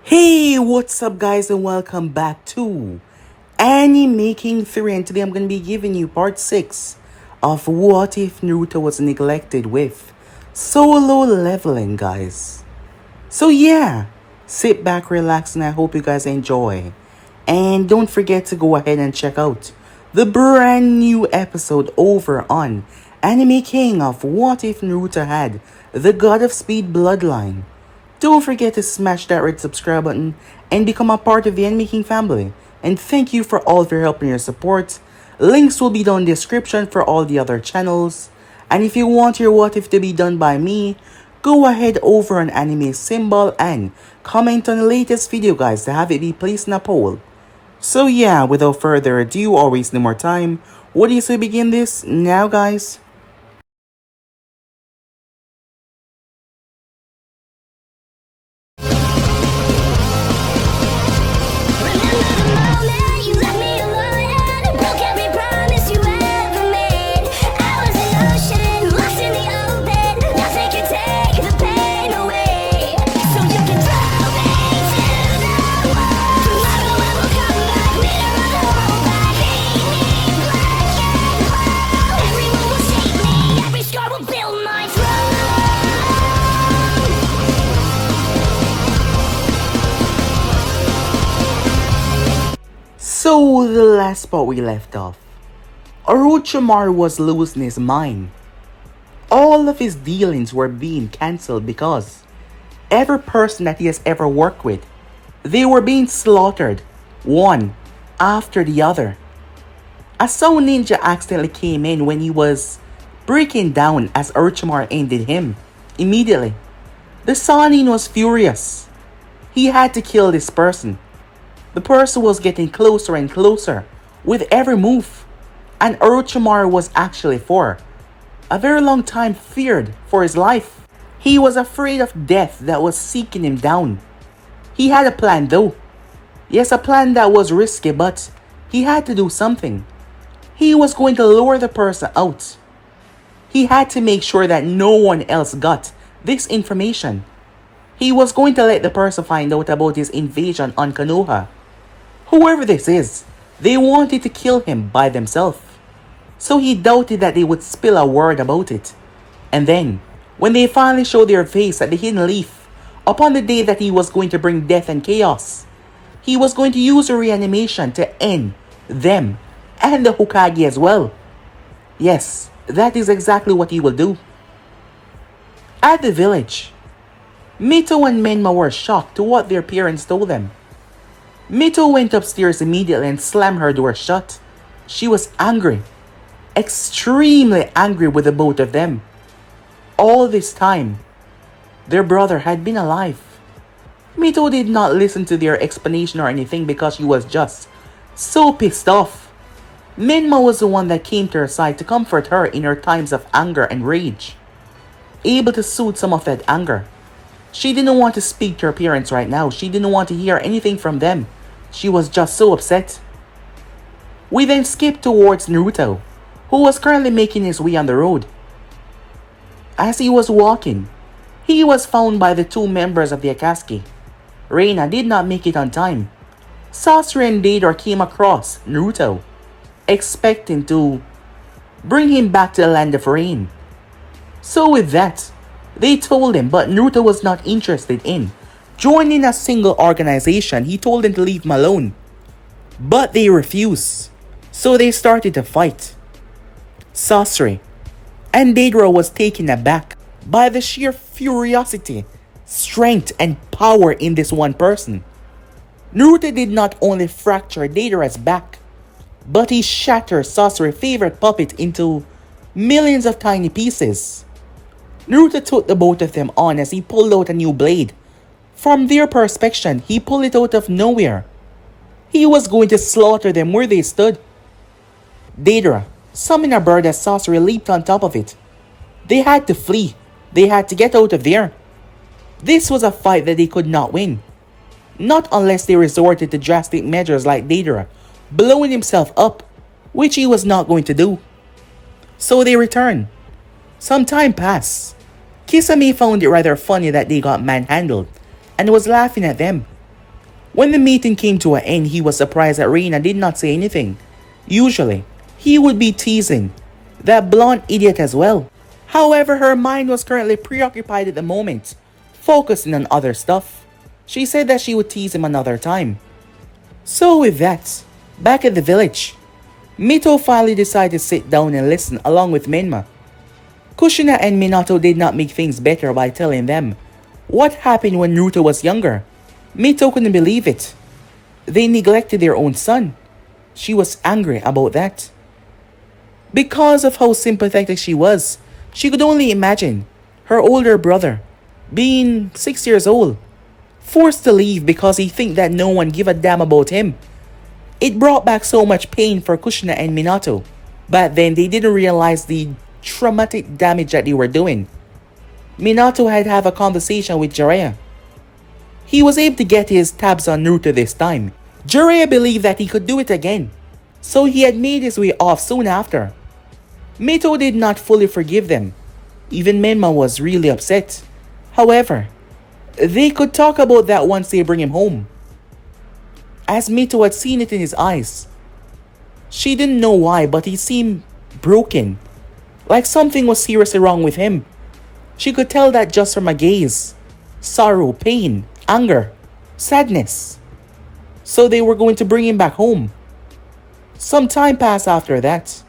Hey, what's up guys and welcome back to Anime Making 3, and today I'm going to be giving you part 6 of What If Naruto Was Neglected with Solo Leveling, guys. So yeah, sit back, relax, and I hope you guys enjoy. And don't forget to go ahead and check out the brand new episode over on Anime King of What If Naruto Had the God of Speed Bloodline. Don't forget to smash that red subscribe button and become a part of the Anime King family. And thank you for all of your help and your support. Links will be down in the description for all the other channels. And if you want your what if to be done by me, go ahead over on Anime Symbol and comment on the latest video, guys, to have it be placed in a poll. So yeah, without further ado or waste no more time, what do you say begin this now, guys? So the last spot we left off, Orochimaru was losing his mind. All of his dealings were being cancelled because every person that he has ever worked with, they were being slaughtered, one after the other. A Soul Ninja accidentally came in when he was breaking down as Orochimaru ended him. Immediately, the Sanin was furious. He had to kill this person. The person was getting closer and closer with every move, and Orochimaru was actually for a very long time feared for his life. He was afraid of death that was seeking him down. He had a plan though. Yes, a plan that was risky, but he had to do something. He was going to lure the person out. He had to make sure that no one else got this information. He was going to let the person find out about his invasion on Konoha. Whoever this is, they wanted to kill him by themselves. So he doubted that they would spill a word about it. And then, when they finally showed their face at the Hidden Leaf, upon the day that he was going to bring death and chaos, he was going to use a reanimation to end them and the Hokage as well. Yes, that is exactly what he will do. At the village, Mito and Menma were shocked to what their parents told them. Mito went upstairs immediately and slammed her door shut. She was angry, extremely angry with the both of them. All this time, their brother had been alive. Mito did not listen to their explanation or anything because she was just so pissed off. Menma was the one that came to her side to comfort her in her times of anger and rage, able to soothe some of that anger. She didn't want to speak to her parents right now. She didn't want to hear anything from them. She was just so upset. We then skip towards Naruto, who was currently making his way on the road. As he was walking, he was found by the two members of the Akatsuki. Reina did not make it on time. Sasori and Deidara came across Naruto, expecting to bring him back to the land of rain. So with that, they told him, but Naruto was not interested in joining a single organization. He told them to leave him alone, but they refused. So they started to fight. Sasori and Deidara was taken aback by the sheer curiosity, strength, and power in this one person. Naruto did not only fracture Deidara's back, but he shattered Sasori's favorite puppet into millions of tiny pieces. Naruto took the both of them on as he pulled out a new blade. From their perspective, he pulled it out of nowhere. He was going to slaughter them where they stood. Deidara summoned a bird as Sasori leaped on top of it. They had to flee. They had to get out of there. This was a fight that they could not win. Not unless they resorted to drastic measures like Deidara blowing himself up, which he was not going to do. So they returned. Some time passed. Kisame found it rather funny that they got manhandled and was laughing at them. When the meeting came to an end, he was surprised that Reina did not say anything. Usually, he would be teasing that blonde idiot as well. However, her mind was currently preoccupied at the moment, focusing on other stuff. She said that she would tease him another time. So with that, back at the village, Mito finally decided to sit down and listen along with Menma. Kushina and Minato did not make things better by telling them what happened when Naruto was younger. Mito couldn't believe it. They neglected their own son. She was angry about that. Because of how sympathetic she was, she could only imagine her older brother, being 6 years old, forced to leave because he think that no one give a damn about him. It brought back so much pain for Kushina and Minato, but then they didn't realize the traumatic damage that they were doing. Minato had to have a conversation with Jiraiya. He was able to get his tabs on Naruto this time. Jiraiya believed that he could do it again, so he had made his way off soon after. Mito did not fully forgive them. Even Menma was really upset. However, they could talk about that once they bring him home. As Mito had seen it in his eyes. She didn't know why, but he seemed broken. Like something was seriously wrong with him. She could tell that just from a gaze. Sorrow, pain, anger, sadness. So they were going to bring him back home. Some time passed after that.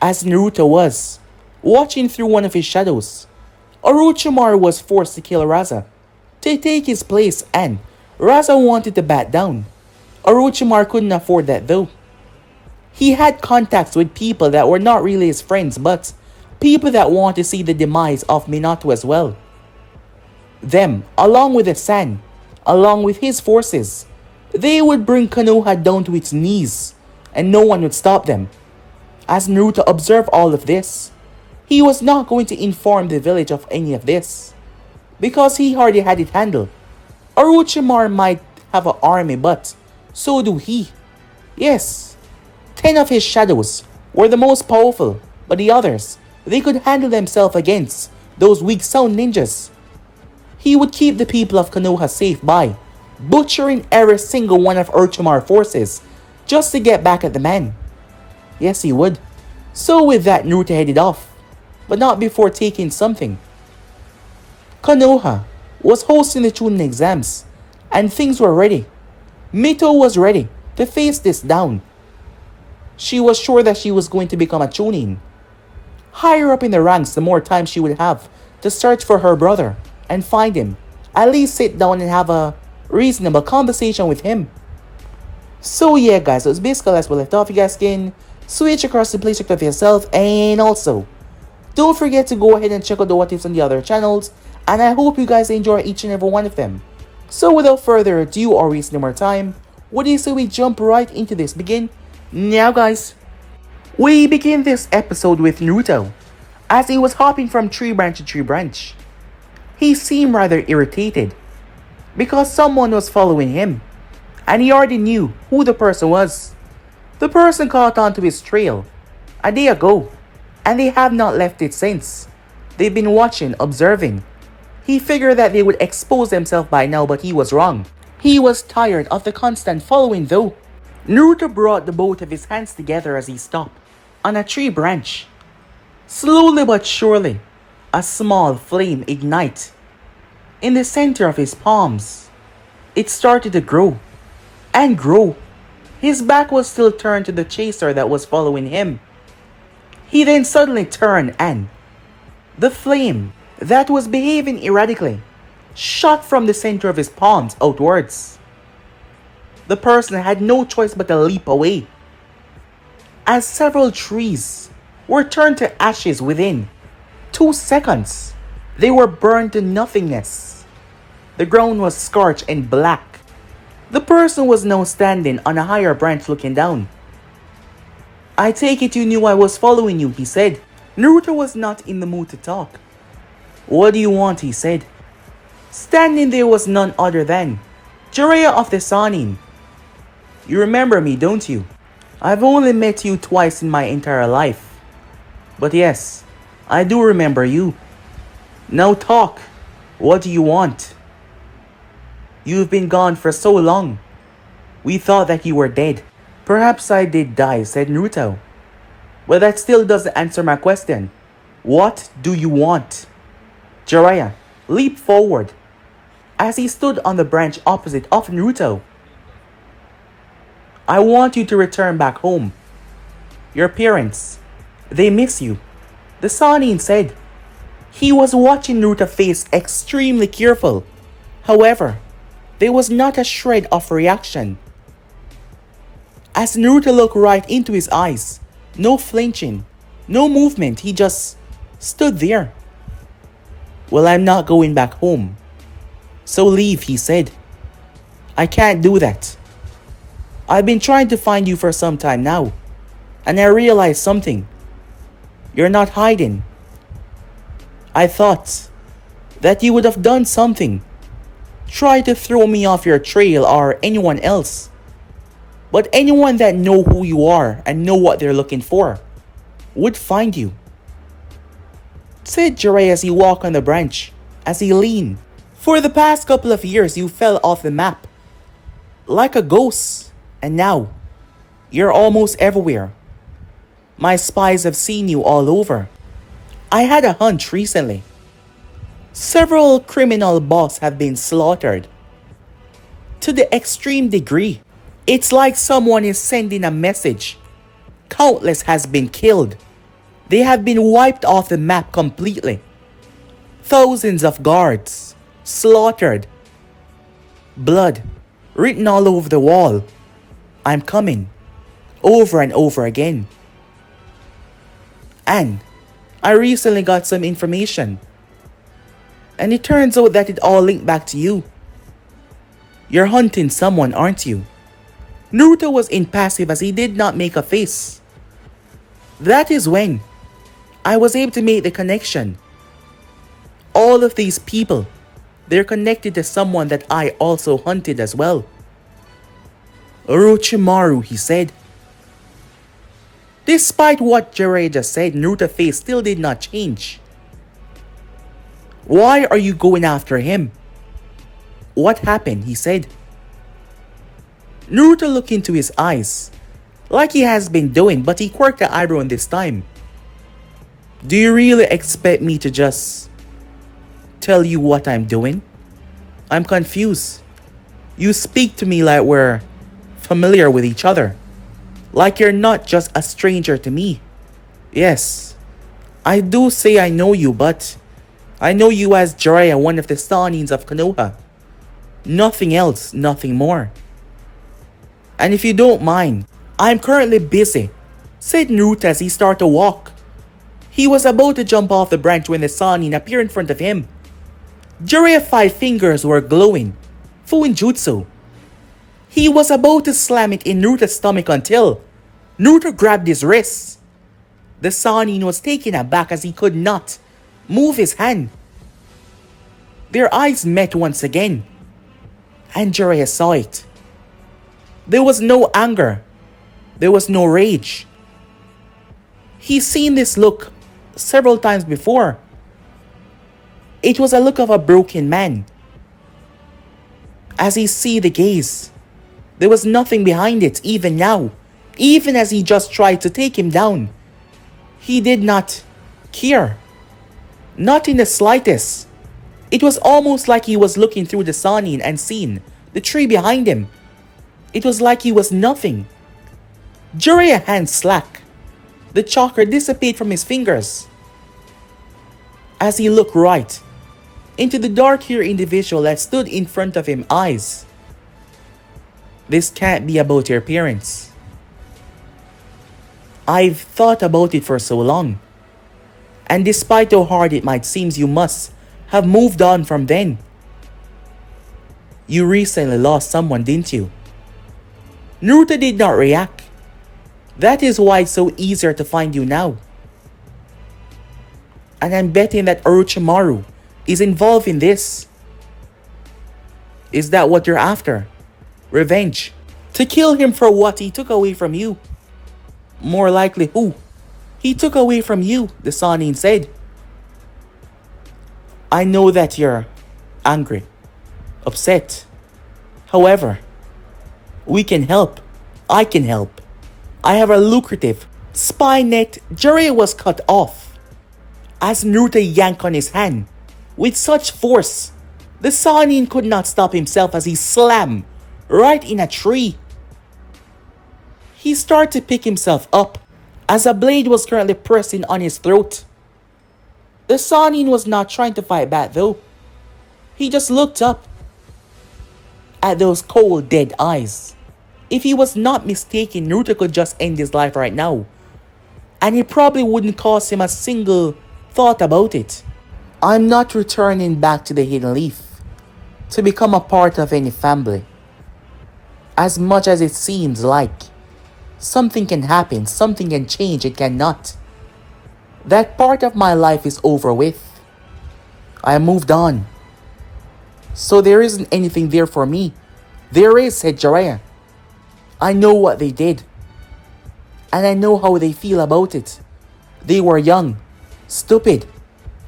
As Naruto was watching through one of his shadows, Orochimaru was forced to kill Raza to take his place, and Raza wanted to back down. Orochimaru couldn't afford that though. He had contacts with people that were not really his friends, but people that want to see the demise of Minato as well. Them, along with the San, along with his forces, they would bring Konoha down to its knees, and no one would stop them. As Naruto observed all of this, he was not going to inform the village of any of this, because he already had it handled. Orochimaru might have an army, but so do he. Yes, 10 of his shadows were the most powerful, but the others, they could handle themselves against those weak sound ninjas. He would keep the people of Konoha safe by butchering every single one of Orochimaru's forces just to get back at the man. Yes, he would. So with that, Naruto headed off, but not before taking something. Konoha was hosting the Chunin exams, and things were ready. Mito was ready to face this down. She was sure that she was going to become a Chunin. Higher up in the ranks, the more time she would have to search for her brother and find him. At least sit down and have a reasonable conversation with him. So yeah guys, so it's basically as we left off. You guys can switch across the play check of yourself, and also don't forget to go ahead and check out the what ifs on the other channels, and I hope you guys enjoy each and every one of them. So without further ado or wasting more time, what do you say we jump right into this? Begin now guys. We begin this episode with Naruto as he was hopping from tree branch to tree branch. He seemed rather irritated because someone was following him, and he already knew who the person was. The person caught on to his trail a day ago, and they have not left it since. They've been watching, observing. He figured that they would expose themselves by now, but he was wrong. He was tired of the constant following though. Naruto brought the both of his hands together as he stopped on a tree branch. Slowly but surely, a small flame ignited in the center of his palms. It started to grow and grow. His back was still turned to the chaser that was following him. He then suddenly turned, and the flame that was behaving erratically shot from the center of his palms outwards. The person had no choice but to leap away, as several trees were turned to ashes within 2 seconds. They were burned to nothingness. The ground was scorched and black. The person was now standing on a higher branch looking down. "I take it you knew I was following you," he said. Naruto was not in the mood to talk. "What do you want?" he said. Standing there was none other than Jiraiya of the Sannin. "You remember me, don't you? I've only met you twice in my entire life. But yes, I do remember you. Now talk. What do you want?" You've been gone for so long. We thought that you were dead. Perhaps I did die, said Naruto. But that still doesn't answer my question. What do you want? Jiraiya leaped forward as he stood on the branch opposite of Naruto. I want you to return back home. Your parents, they miss you, the Sannin said. He was watching Naruto's face extremely careful. However, there was not a shred of reaction. As Naruto looked right into his eyes, no flinching, no movement, he just stood there. Well, I'm not going back home. So leave, he said. I can't do that. I've been trying to find you for some time now, and I realized something. You're not hiding. I thought that you would have done something. Try to throw me off your trail or anyone else. But anyone that know who you are and know what they're looking for would find you, said Jiraiya as he walked on the branch, as he leaned. For the past couple of years, you fell off the map like a ghost, and now you're almost everywhere. My spies have seen you all over. I had a hunch recently. Several criminal boss have been slaughtered. To the extreme degree, it's like someone is sending a message. Countless has been killed. They have been wiped off the map completely. Thousands of guards slaughtered. Blood written all over the wall. I'm coming. Over and over again. And I recently got some information. And it turns out that it all linked back to you. You're hunting someone, aren't you? Naruto was impassive as he did not make a face. That is when I was able to make the connection. All of these people, they're connected to someone that I also hunted as well. Orochimaru, he said. Despite what Jiraiya just said, Naruto's face still did not change. Why are you going after him? What happened? He said. Naruto looked into his eyes, like he has been doing, but he quirked the eyebrow this time. Do you really expect me to just tell you what I'm doing? I'm confused. You speak to me like we're familiar with each other, like you're not just a stranger to me. Yes, I do say I know you, but I know you as Jiraiya, one of the Sannins of Konoha. Nothing else, nothing more. And if you don't mind, I'm currently busy, said Naruto as he started to walk. He was about to jump off the branch when the Sannin appeared in front of him. Jiraiya's 5 fingers were glowing, Fuinjutsu. He was about to slam it in Naruto's stomach until Naruto grabbed his wrist. The Sannin was taken aback as he could not move his hand. Their eyes met once again, and Jiraiya saw it. There was no anger. There was no rage. He's seen this look several times before. It was a look of a broken man. As he see the gaze, there was nothing behind it even now. Even as he just tried to take him down, he did not care. Not in the slightest. It was almost like he was looking through the Sannin and seen the tree behind him. It was like he was nothing. Jiraiya's hand slack. The chakra dissipated from his fingers. As he looked right into the dark-haired individual that stood in front of him eyes. This can't be about your parents. I've thought about it for so long. And despite how hard it might seem, you must have moved on from then. You recently lost someone, didn't you? Naruto did not react. That is why it's so easier to find you now. And I'm betting that Orochimaru is involved in this. Is that what you're after? Revenge? To kill him for what he took away from you? More likely who he took away from you, the Sannin said. I know that you're angry, upset, However, we can help. I can help. I have a lucrative spy net. Jiraiya was cut off as Naruto yanked on his hand with such force. The Sannin could not stop himself as he slammed right in a tree. He started to pick himself up as a blade was currently pressing on his throat. The Sannin was not trying to fight back though. He just looked up at those cold, dead eyes. If he was not mistaken, Naruto could just end his life right now. And it probably wouldn't cost him a single thought about it. I'm not returning back to the Hidden Leaf to become a part of any family. As much as it seems like something can happen, something can change, it cannot. That part of my life is over with. I moved on. So there isn't anything there for me. There is, said Jiraiya. I know what they did. And I know how they feel about it. They were young, stupid.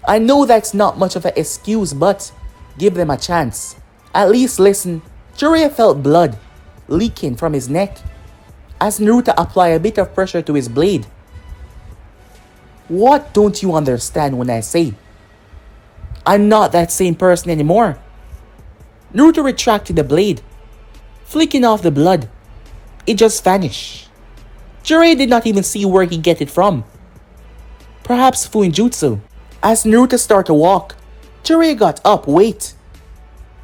I know that's not much of an excuse, but give them a chance. At least listen. Jiraiya felt blood leaking from his neck as Naruto applied a bit of pressure to his blade. What don't you understand when I say I'm not that same person anymore? Naruto retracted the blade, flicking off the blood. It just vanished. Jiraiya did not even see where he get it from. Perhaps Fuinjutsu. As Naruto started to walk, Jiraiya got up. Wait.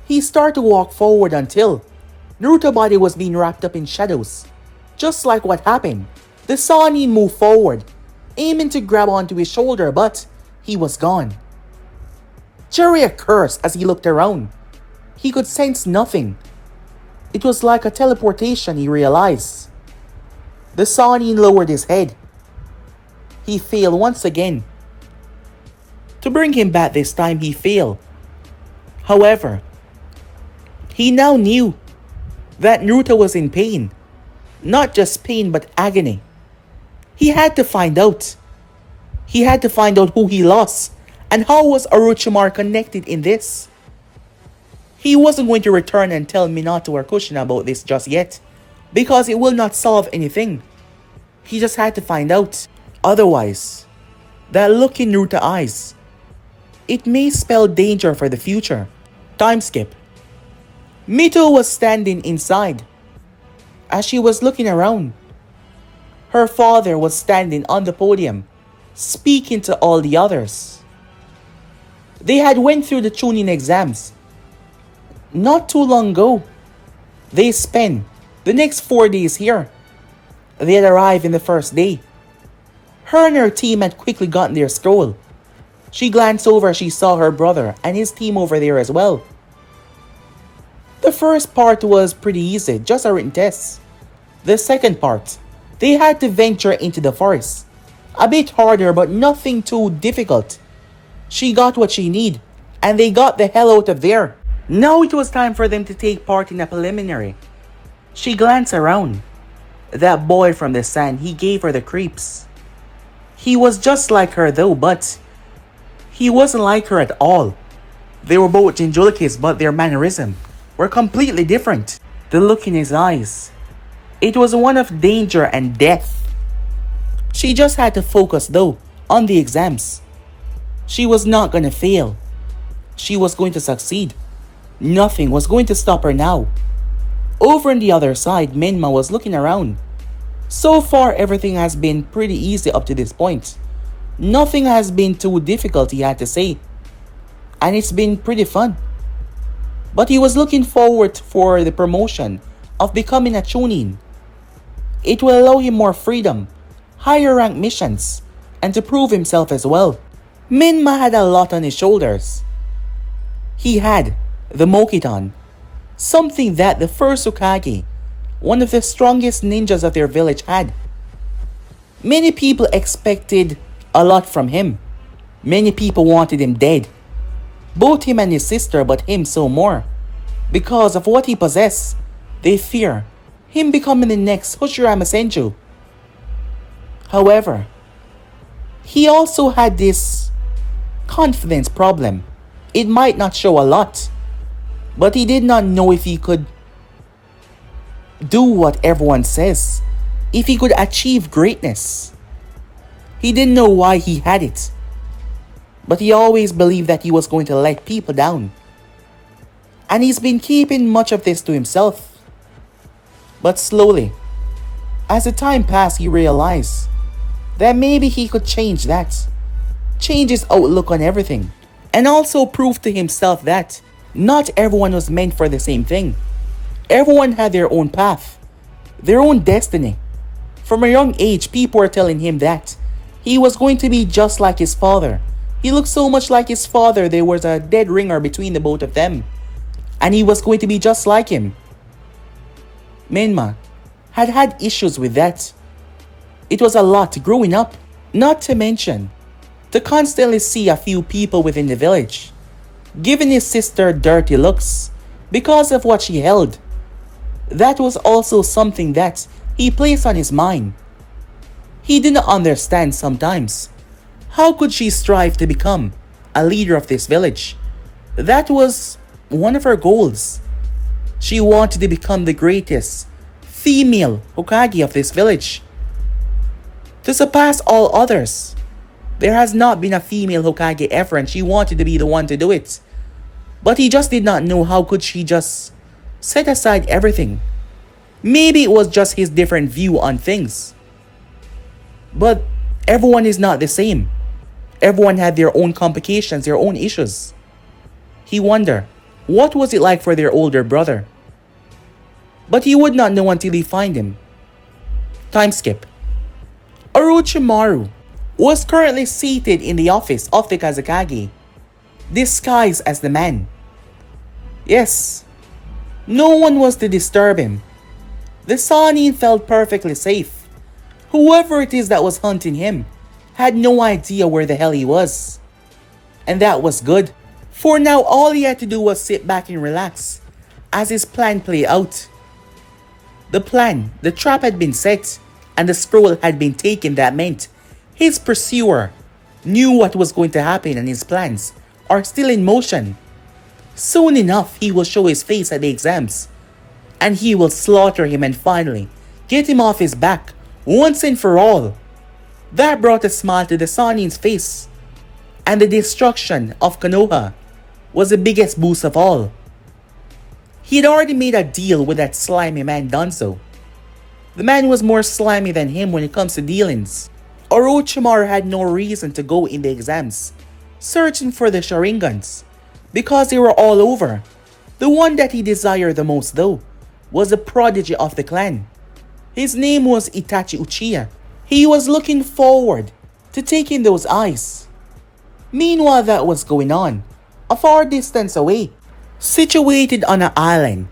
He started to walk forward until Naruto's body was being wrapped up in shadows. Just like what happened, the Sannin moved forward, aiming to grab onto his shoulder, but he was gone. Jiraiya cursed as he looked around. He could sense nothing. It was like a teleportation, he realized. The Sannin lowered his head. He failed once again. To bring him back this time, he failed. However, he now knew that Naruto was in pain. Not just pain, but agony. He had to find out. He had to find out who he lost and how was Orochimaru connected in this. He wasn't going to return and tell Minato or Kushina about this just yet, because it will not solve anything. He just had to find out. Otherwise, that look in Naruto's eyes, it may spell danger for the future. Time skip. Mito was standing inside. As she was looking around, her father was standing on the podium, speaking to all the others. They had went through the tuning exams not too long ago. They spent the next 4 days here. They had arrived in the first day. Her and her team had quickly gotten their scroll. She glanced over, she saw her brother and his team over there as well. The first part was pretty easy, just a written test. The second part, they had to venture into the forest. A bit harder, but nothing too difficult. She got what she needed, and they got the hell out of there. Now it was time for them to take part in a preliminary. She glanced around. That boy from the sand, he gave her the creeps. He was just like her though, but he wasn't like her at all. They were both Jinchurikis, but their mannerism were completely different. The look in his eyes, it was one of danger and death. She just had to focus though on the exams. She was not going to fail. She was going to succeed. Nothing was going to stop her now. Over on the other side, Menma was looking around. So far, everything has been pretty easy up to this point. Nothing has been too difficult, he had to say. And it's been pretty fun. But he was looking forward for the promotion of becoming a chunin. It will allow him more freedom, higher rank missions, and to prove himself as well. Menma had a lot on his shoulders. He had the Mokiton, something that the first Hokage, one of the strongest ninjas of their village, had. Many people expected a lot from him. Many people wanted him dead. Both him and his sister, but him so more. Because of what he possessed, they fear him becoming the next Hashirama Senju. However, he also had this confidence problem. It might not show a lot, but he did not know if he could do what everyone says if he could achieve greatness. He didn't know why he had it, but he always believed that he was going to let people down. And he's been keeping much of this to himself. But slowly, as the time passed, he realized that maybe he could change that. Change his outlook on everything. And also prove to himself that not everyone was meant for the same thing. Everyone had their own path, their own destiny. From a young age, people were telling him that he was going to be just like his father. He looked so much like his father, there was a dead ringer between the both of them. And he was going to be just like him. Menma had had issues with that. It was a lot growing up. Not to mention, to constantly see a few people within the village giving his sister dirty looks because of what she held. That was also something that he placed on his mind. He didn't understand sometimes. How could she strive to become a leader of this village? That was one of her goals. She wanted to become the greatest female Hokage of this village, to surpass all others. There has not been a female Hokage ever, and she wanted to be the one to do it. But he just did not know how could she just set aside everything. Maybe it was just his different view on things. But everyone is not the same. Everyone had their own complications, their own issues. He wondered, what was it like for their older brother? But he would not know until he find him. Time skip. Orochimaru was currently seated in the office of the Kazekage, disguised as the man. Yes, no one was to disturb him. The Sannin felt perfectly safe. Whoever it is that was hunting him had no idea where the hell he was. And that was good, for now all he had to do was sit back and relax as his plan played out. The trap had been set, and the scroll had been taken. That meant his pursuer knew what was going to happen, and his plans are still in motion. Soon enough, he will show his face at the exams, and he will slaughter him and finally get him off his back once and for all. That brought a smile to the Sannin's face, and the destruction of Konoha was the biggest boost of all. He had already made a deal with that slimy man Danzo. The man was more slimy than him when it comes to dealings. Orochimaru had no reason to go in the exams searching for the Sharingans, because they were all over. The one that he desired the most though was the prodigy of the clan. His name was Itachi Uchiha. He was looking forward to taking those eyes. Meanwhile, that was going on a far distance away. Situated on an island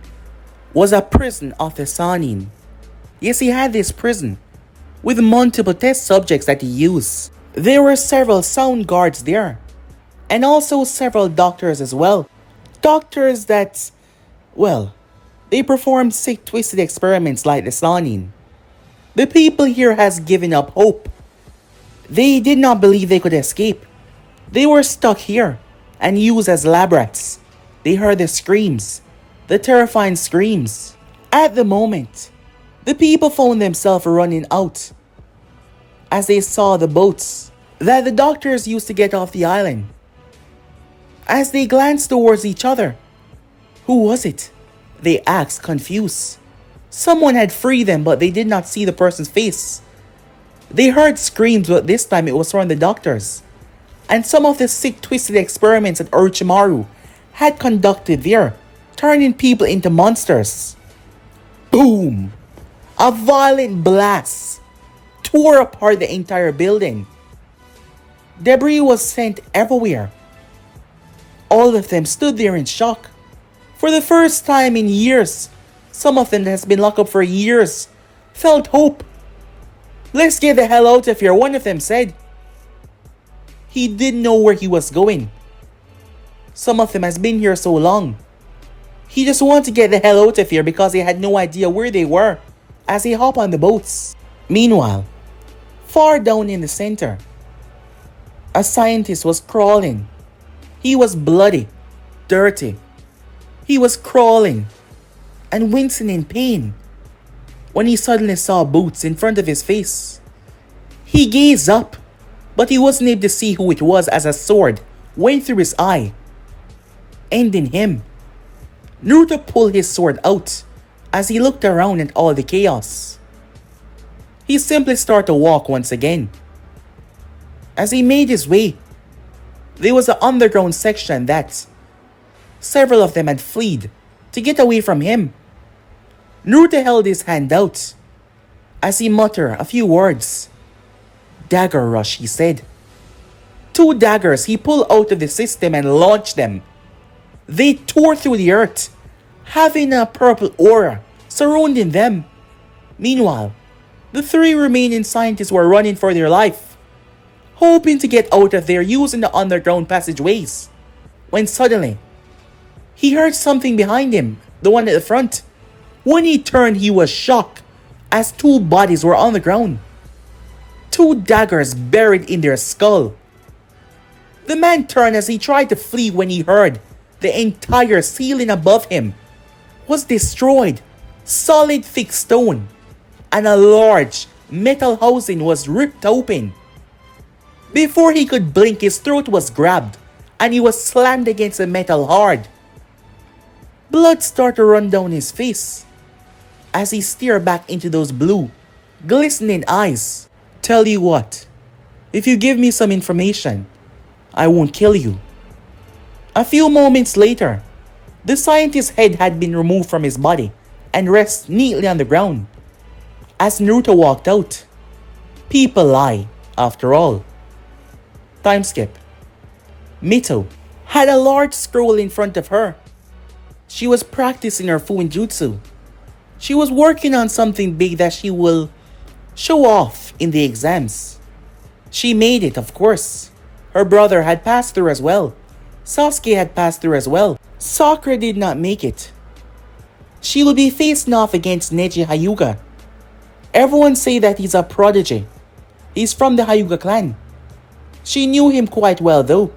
was a prison of the Sannin. Yes, he had this prison with multiple test subjects that he used. There were several sound guards there, and also several doctors as well. Doctors that, well, they performed sick twisted experiments like the Sannin. The people here has given up hope. They did not believe they could escape. They were stuck here and used as lab rats. They heard the screams, the terrifying screams. At the moment, the people found themselves running out as they saw the boats that the doctors used to get off the island. As they glanced towards each other, who was it? They asked, confused. Someone had freed them, but they did not see the person's face. They heard screams, but this time it was from the doctors. And some of the sick twisted experiments that Orochimaru had conducted there, turning people into monsters. Boom! A violent blast tore apart the entire building. Debris was sent everywhere. All of them stood there in shock. For the first time in years, some of them that has been locked up for years felt hope. Let's get the hell out of here, one of them said. He didn't know where he was going. Some of them has been here so long. He just wanted to get the hell out of here because he had no idea where they were as he hopped on the boats. Meanwhile, far down in the center, a scientist was crawling. He was bloody, dirty. He was crawling and wincing in pain. when he suddenly saw boots in front of his face. He gazed up, but he wasn't able to see who it was as a sword went through his eye, ending him. Naruto pulled his sword out as he looked around at all the chaos. He simply started to walk once again. As he made his way, there was an underground section that several of them had fled to get away from him. Naruto held his hand out as he muttered a few words. "Dagger rush," he said. 2 daggers he pulled out of the system and launched them. They tore through the earth, having a purple aura surrounding them. Meanwhile, the 3 remaining scientists were running for their life, hoping to get out of there using the underground passageways, when suddenly, he heard something behind him, the one at the front. When he turned, he was shocked as 2 bodies were on the ground. 2 daggers buried in their skull. The man turned as he tried to flee when he heard the entire ceiling above him was destroyed. Solid thick stone and a large metal housing was ripped open. Before he could blink, his throat was grabbed and he was slammed against the metal hard. Blood started to run down his face as he stared back into those blue, glistening eyes. "Tell you what, if you give me some information, I won't kill you." A few moments later, the scientist's head had been removed from his body and rests neatly on the ground. As Naruto walked out, people lie, after all. Time skip. Mito had a large scroll in front of her. She was practicing her Fuinjutsu. She was working on something big that she will show off in the exams. She made it, of course. Her brother had passed through as well. Sasuke had passed through as well. Sakura did not make it. She will be facing off against Neji Hyuga. Everyone say that he's a prodigy. He's from the Hyuga clan. She knew him quite well though.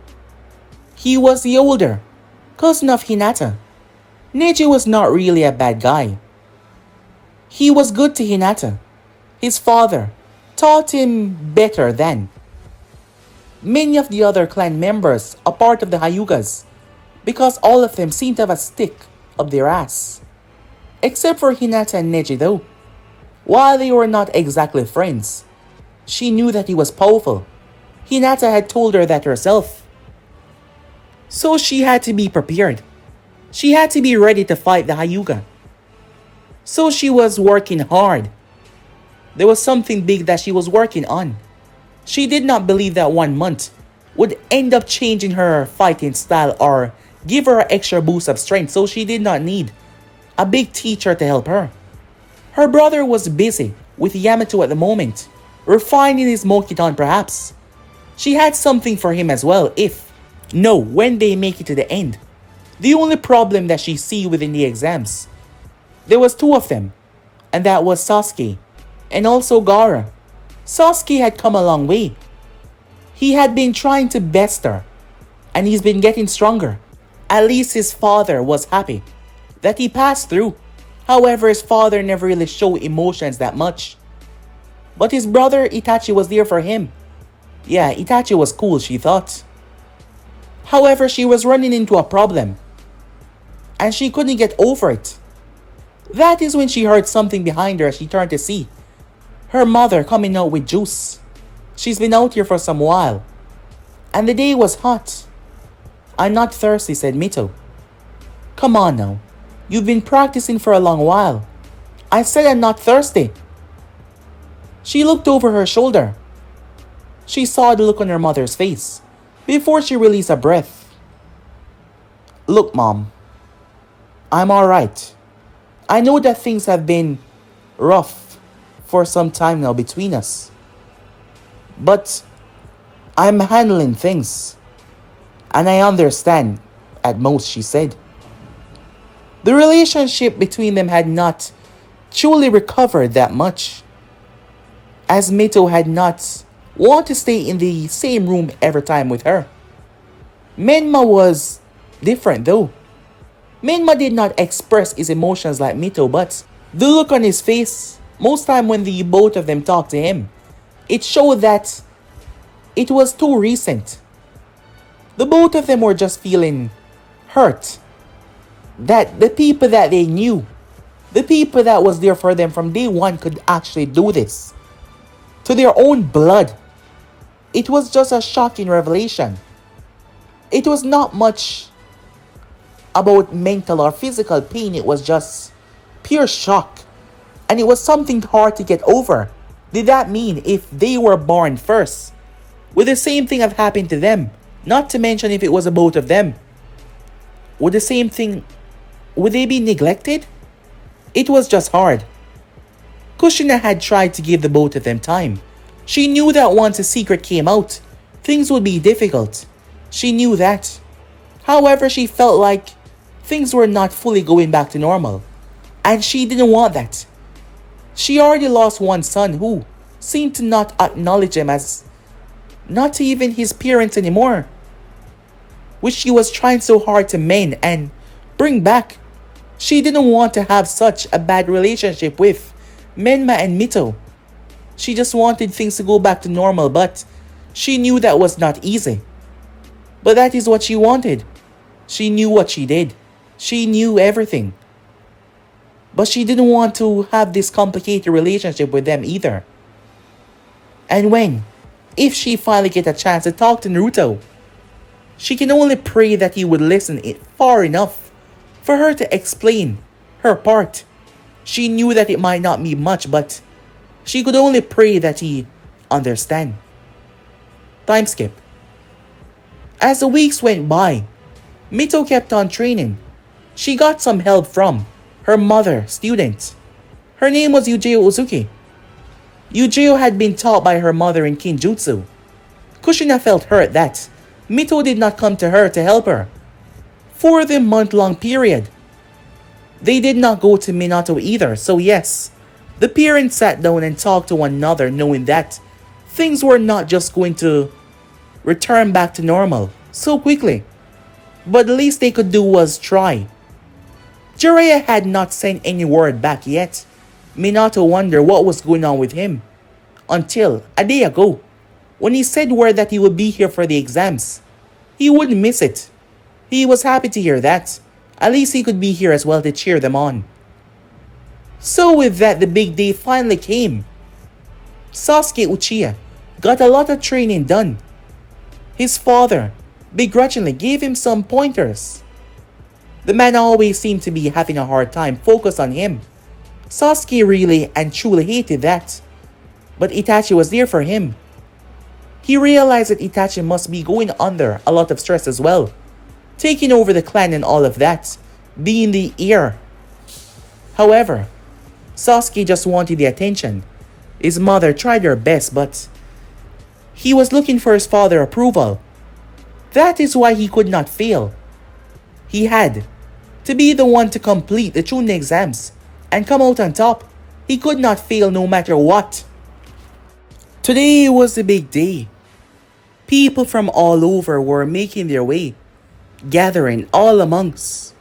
He was the older cousin of Hinata. Neji was not really a bad guy. He was good to Hinata. His father taught him better than many of the other clan members a part of the Hyugas, because all of them seemed to have a stick up their ass. Except for Hinata and Neji though. While they were not exactly friends, she knew that he was powerful. Hinata had told her that herself. So she had to be prepared. She had to be ready to fight the Hyuga. So she was working hard. There was something big that she was working on. She did not believe that 1 month would end up changing her fighting style or give her an extra boost of strength, so she did not need a big teacher to help her. Her brother was busy with Yamato at the moment, refining his Mokiton perhaps. She had something for him as well when they make it to the end. The only problem that she see within the exams, there was 2 of them, and that was Sasuke and also Gaara. Sasuke had come a long way. He had been trying to best her, and he's been getting stronger. At least his father was happy that he passed through. However, his father never really showed emotions that much. But his brother Itachi was there for him. Yeah, Itachi was cool, she thought. However, she was running into a problem, and she couldn't get over it. That is when she heard something behind her as she turned to see her mother coming out with juice. She's been out here for some while, and the day was hot. "I'm not thirsty," said Mito. "Come on now. You've been practicing for a long while. I said I'm not thirsty." She looked over her shoulder. She saw the look on her mother's face before she released a breath. "Look, Mom. I'm alright. I know that things have been rough for some time now between us. But I'm handling things. And I understand, at most," she said. The relationship between them had not truly recovered that much, as Mito had not wanted to stay in the same room every time with her. Menma was different though. Menma did not express his emotions like Mito, but the look on his face Most time when the both of them talked to him, it showed that it was too recent. The both of them were just feeling hurt. That the people that they knew, the people that was there for them from day one could actually do this. To their own blood. It was just a shocking revelation. It was not much about mental or physical pain. It was just pure shock. And it was something hard to get over. Did that mean if they were born first, would the same thing have happened to them? Not to mention if it was a both of them. Would the same thing, would they be neglected? It was just hard. Kushina had tried to give the both of them time. She knew that once the secret came out, things would be difficult. She knew that. However, she felt like things were not fully going back to normal. And she didn't want that. She already lost one son who seemed to not acknowledge him as not even his parents anymore, which she was trying so hard to mend and bring back. She didn't want to have such a bad relationship with Menma and Mito. She just wanted things to go back to normal, but she knew that was not easy. But that is what she wanted. She knew what she did. She knew everything. But she didn't want to have this complicated relationship with them either. And if she finally get a chance to talk to Naruto, she can only pray that he would listen it far enough for her to explain her part. She knew that it might not be much, but she could only pray that he understand. Time skip. As the weeks went by, Mito kept on training. She got some help from her mother, student. Her name was Yujiro Uzuki. Yujiro had been taught by her mother in Kinjutsu. Kushina felt hurt that Mito did not come to her to help her. For the month-long period, they did not go to Minato either, so yes, the parents sat down and talked to one another knowing that things were not just going to return back to normal so quickly. But the least they could do was try. Jiraiya had not sent any word back yet. Minato wondered what was going on with him. Until a day ago, when he said word that he would be here for the exams. He wouldn't miss it. He was happy to hear that. At least he could be here as well to cheer them on. So with that, the big day finally came. Sasuke Uchiha got a lot of training done. His father begrudgingly gave him some pointers. The man always seemed to be having a hard time focused on him. Sasuke really and truly hated that. But Itachi was there for him. He realized that Itachi must be going under a lot of stress as well. Taking over the clan and all of that. Being the heir. However, Sasuke just wanted the attention. His mother tried her best, but he was looking for his father's approval. That is why he could not fail. He had to be the one to complete the Chunin exams and come out on top. He could not fail no matter what. Today was the big day. People from all over were making their way, gathering all amongst.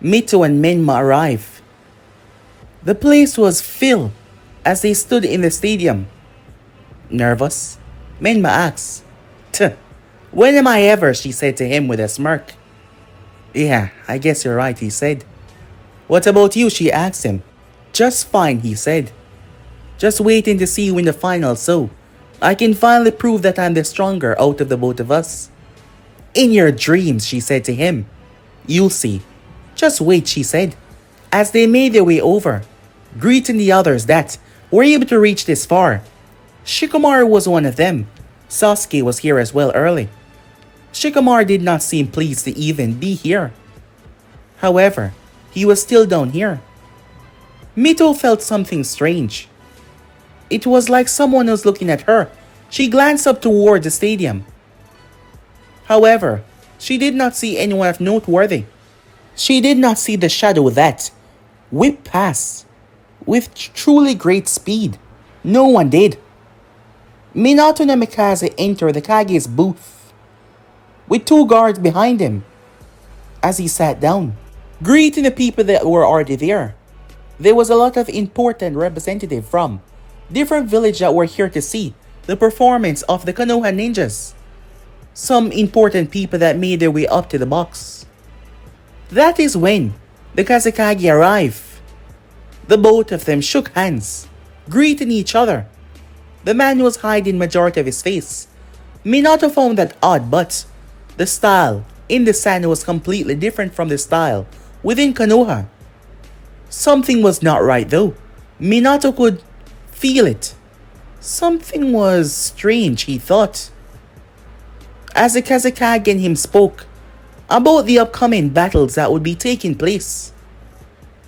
Mito and Menma arrived. The place was filled as they stood in the stadium. Nervous? Menma asked. "Tuh, when am I ever?" she said to him with a smirk. "Yeah, I guess you're right," he said. "What about you?" she asked him. "Just fine," he said. "Just waiting to see you in the final so I can finally prove that I'm the stronger out of the both of us." "In your dreams," she said to him. "You'll see. Just wait," she said, as they made their way over, greeting the others that were able to reach this far. Shikamaru was one of them. Sasuke was here as well early. Shikamaru did not seem pleased to even be here. However, he was still down here. Mito felt something strange. It was like someone was looking at her. She glanced up toward the stadium. However, she did not see anyone of noteworthy. She did not see the shadow that whipped past with truly great speed. No one did. Minato Namikaze entered the Kage's booth with two guards behind him as he sat down, greeting the people that were already there. There was a lot of important representatives from different villages that were here to see the performance of the Konoha ninjas. Some important people that made their way up to the box. That is when the Kazekage arrived. The both of them shook hands, greeting each other. The man was hiding majority of his face. Minato found that odd, but the style in the sand was completely different from the style within Konoha. Something was not right though. Minato could feel it. Something was strange, he thought. As the Kazekage and him spoke about the upcoming battles that would be taking place,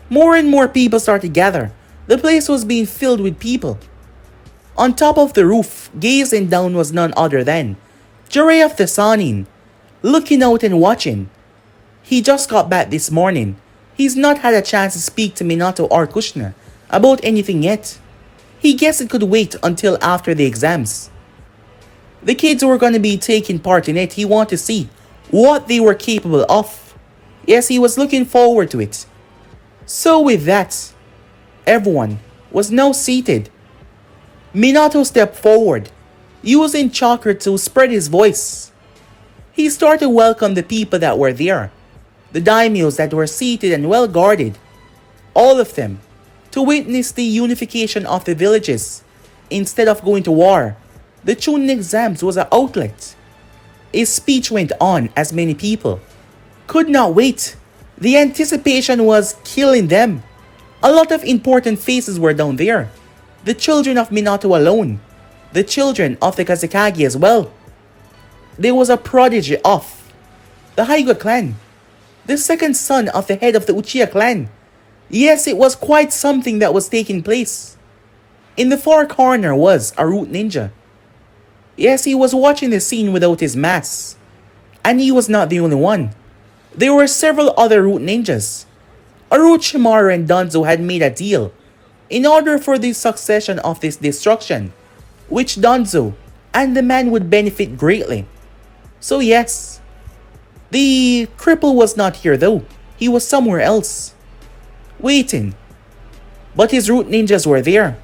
more and more people started to gather. The place was being filled with people. On top of the roof, gazing down was none other than Jiraiya of the Sannin, looking out and watching. He just got back this morning. He's not had a chance to speak to Minato or Kushina about anything yet. He guessed it could wait until after the exams. The kids were going to be taking part in it. He wanted to see what they were capable of. Yes, he was looking forward to it. So with that, everyone was now seated. Minato stepped forward, using chakra to spread his voice. He started to welcome the people that were there, the daimyos that were seated and well guarded, all of them, to witness the unification of the villages. Instead of going to war, the Chunin exams was an outlet. His speech went on as many people could not wait. The anticipation was killing them. A lot of important faces were down there. The children of Minato alone. The children of the Kazekage as well. There was a prodigy of the Hyuga clan. The second son of the head of the Uchiha clan. Yes, it was quite something that was taking place. In the far corner was a root ninja. Yes, he was watching the scene without his mask. And he was not the only one. There were several other root ninjas. Orochimaru and Danzo had made a deal in order for the succession of this destruction, which Danzo and the man would benefit greatly. So yes, the cripple was not here though. He was somewhere else, waiting. But his root ninjas were there.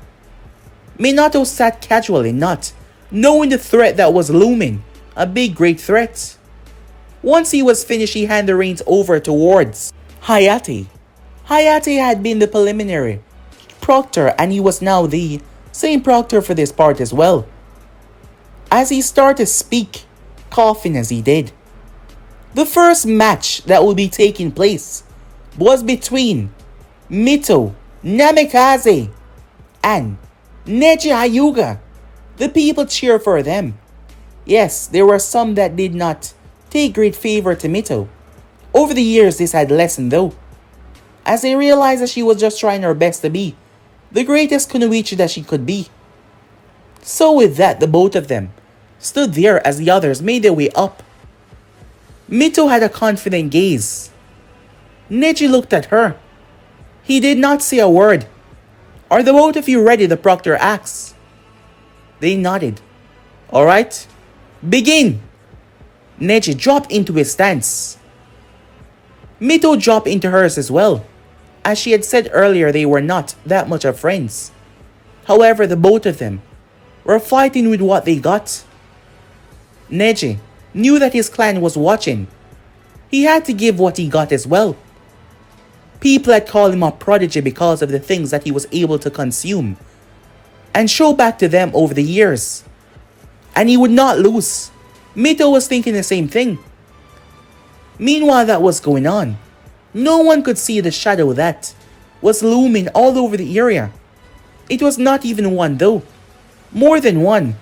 Minato sat casually, not knowing the threat that was looming, a big great threat. Once he was finished, he handed the reins over towards Hayate. Hayate had been the preliminary proctor and he was now the same proctor for this part as well. As he started to speak, coughing as he did, the first match that will be taking place was between Mito Namikaze and Neji Hyuga. The people cheered for them. Yes, there were some that did not take great favor to Mito. Over the years, this had lessened though, as they realized that she was just trying her best to be the greatest kunoichi that she could be. So with that, the both of them stood there as the others made their way up. Mito had a confident gaze. Neji looked at her. He did not say a word. Are the both of you ready? The proctor asked. They nodded. Alright, begin. Neji dropped into his stance. Mito dropped into hers as well. As she had said earlier, they were not that much of friends. However, the both of them were fighting with what they got. Neji knew that his clan was watching. He had to give what he got as well. People had called him a prodigy because of the things that he was able to consume and show back to them over the years. And he would not lose. Mito was thinking the same thing. Meanwhile that was going on, no one could see the shadow that was looming all over the area. It was not even one though. More than one.